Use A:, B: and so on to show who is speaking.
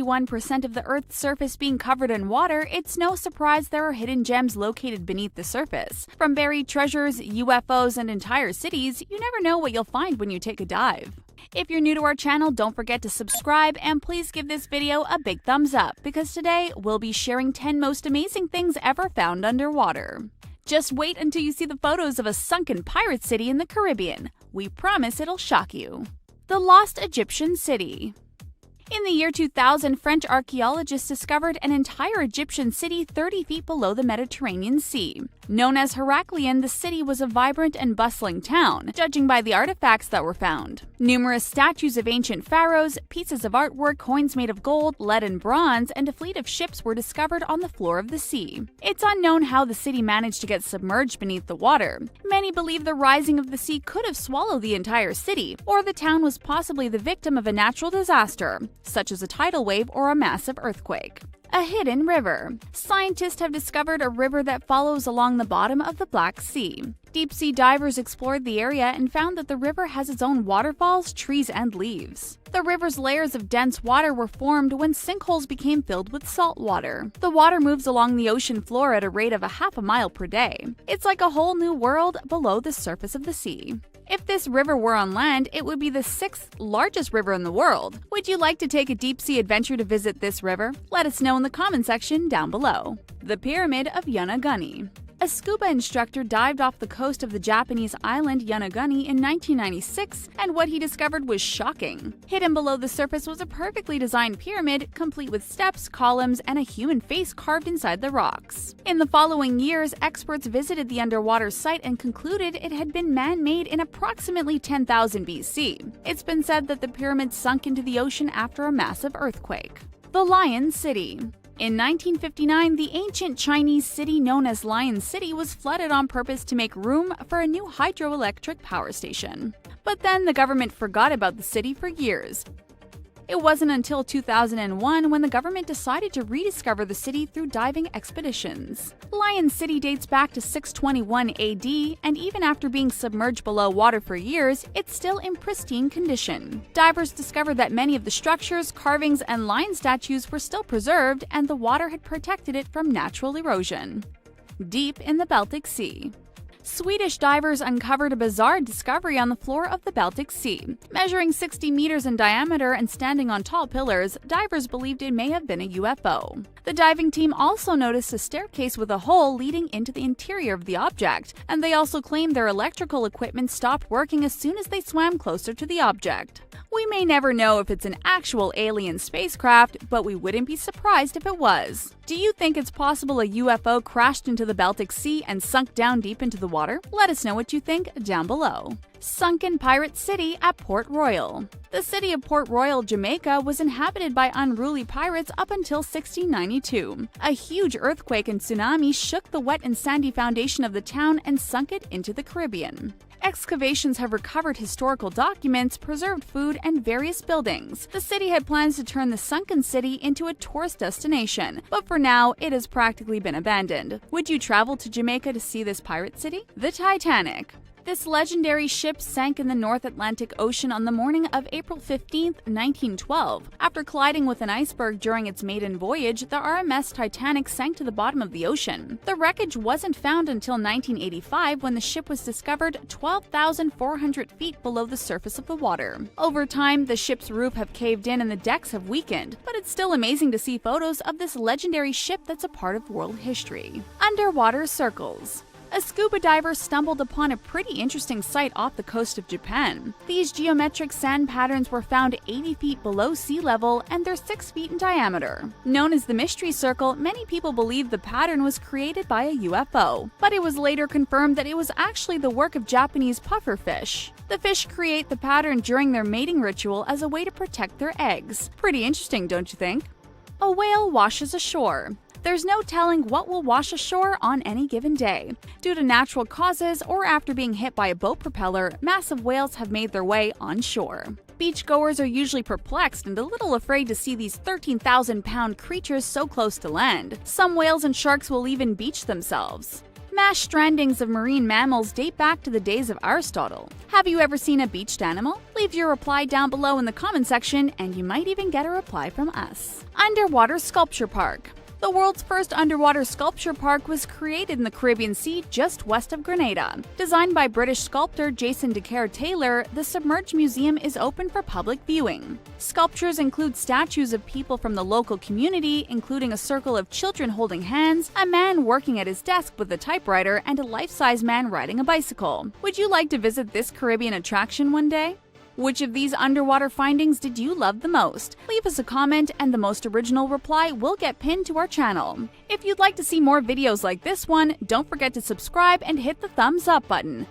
A: 91% of the Earth's surface being covered in water, it's no surprise there are hidden gems located beneath the surface. From buried treasures, UFOs, and entire cities, you never know what you'll find when you take a dive. If you're new to our channel, don't forget to subscribe and please give this video a big thumbs up because today we'll be sharing 10 most amazing things ever found underwater. Just wait until you see the photos of a sunken pirate city in the Caribbean. We promise it'll shock you. The Lost Egyptian City. In the year 2000, French archaeologists discovered an entire Egyptian city 30 feet below the Mediterranean Sea. Known as Heraklion, the city was a vibrant and bustling town, judging by the artifacts that were found. Numerous statues of ancient pharaohs, pieces of artwork, coins made of gold, lead and bronze, and a fleet of ships were discovered on the floor of the sea. It's unknown how the city managed to get submerged beneath the water. Many believe the rising of the sea could have swallowed the entire city, or the town was possibly the victim of a natural disaster, such as a tidal wave or a massive earthquake. A hidden river. Scientists have discovered a river that follows along the bottom of the Black Sea. Deep-sea divers explored the area and found that the river has its own waterfalls, trees, and leaves. The river's layers of dense water were formed when sinkholes became filled with salt water. The water moves along the ocean floor at a rate of half a mile per day. It's like a whole new world below the surface of the sea. If this river were on land, it would be the 6th largest river in the world. Would you like to take a deep-sea adventure to visit this river? Let us know in the comment section down below. The Pyramid of Yonaguni. A scuba instructor dived off the coast of the Japanese island Yonaguni in 1996, and what he discovered was shocking. Hidden below the surface was a perfectly designed pyramid, complete with steps, columns, and a human face carved inside the rocks. In the following years, experts visited the underwater site and concluded it had been man-made in approximately 10,000 BC. It's been said that the pyramid sunk into the ocean after a massive earthquake. The Lion City. In 1959, the ancient Chinese city known as Lion City was flooded on purpose to make room for a new hydroelectric power station. But then the government forgot about the city for years. It wasn't until 2001 when the government decided to rediscover the city through diving expeditions. Lion City dates back to 621 AD, and even after being submerged below water for years, it's still in pristine condition. Divers discovered that many of the structures, carvings, and lion statues were still preserved, and the water had protected it from natural erosion. Deep in the Baltic Sea. Swedish divers uncovered a bizarre discovery on the floor of the Baltic Sea. Measuring 60 meters in diameter and standing on tall pillars, divers believed it may have been a UFO. The diving team also noticed a staircase with a hole leading into the interior of the object, and they also claimed their electrical equipment stopped working as soon as they swam closer to the object. We may never know if it's an actual alien spacecraft, but we wouldn't be surprised if it was. Do you think it's possible a UFO crashed into the Baltic Sea and sunk down deep into the water? Let us know what you think down below. Sunken pirate city at Port Royal. The city of Port Royal, Jamaica, was inhabited by unruly pirates up until 1692. A huge earthquake and tsunami shook the wet and sandy foundation of the town and sunk it into the Caribbean. Excavations have recovered historical documents, preserved food, and various buildings. The city had plans to turn the sunken city into a tourist destination, but for now, it has practically been abandoned. Would you travel to Jamaica to see this pirate city? The Titanic. This legendary ship sank in the North Atlantic Ocean on the morning of April 15, 1912. After colliding with an iceberg during its maiden voyage, the RMS Titanic sank to the bottom of the ocean. The wreckage wasn't found until 1985 when the ship was discovered 12,400 feet below the surface of the water. Over time, the ship's roof have caved in and the decks have weakened, but it's still amazing to see photos of this legendary ship that's a part of world history. Underwater circles. A scuba diver stumbled upon a pretty interesting sight off the coast of Japan. These geometric sand patterns were found 80 feet below sea level and they're 6 feet in diameter. Known as the Mystery Circle, many people believe the pattern was created by a UFO, but it was later confirmed that it was actually the work of Japanese pufferfish. The fish create the pattern during their mating ritual as a way to protect their eggs. Pretty interesting, don't you think? A whale washes ashore. There's no telling what will wash ashore on any given day. Due to natural causes or after being hit by a boat propeller, massive whales have made their way onshore. Beachgoers are usually perplexed and a little afraid to see these 13,000-pound creatures so close to land. Some whales and sharks will even beach themselves. mass strandings of marine mammals date back to the days of Aristotle. Have you ever seen a beached animal? Leave your reply down below in the comment section, and you might even get a reply from us. Underwater Sculpture Park. The world's first underwater sculpture park was created in the Caribbean Sea just west of Grenada. Designed by British sculptor Jason DeCare Taylor, the submerged museum is open for public viewing. Sculptures include statues of people from the local community, including a circle of children holding hands, a man working at his desk with a typewriter, and a life-size man riding a bicycle. Would you like to visit this Caribbean attraction one day? Which of these underwater findings did you love the most? Leave us a comment, and the most original reply will get pinned to our channel. If you'd like to see more videos like this one, don't forget to subscribe and hit the thumbs up button.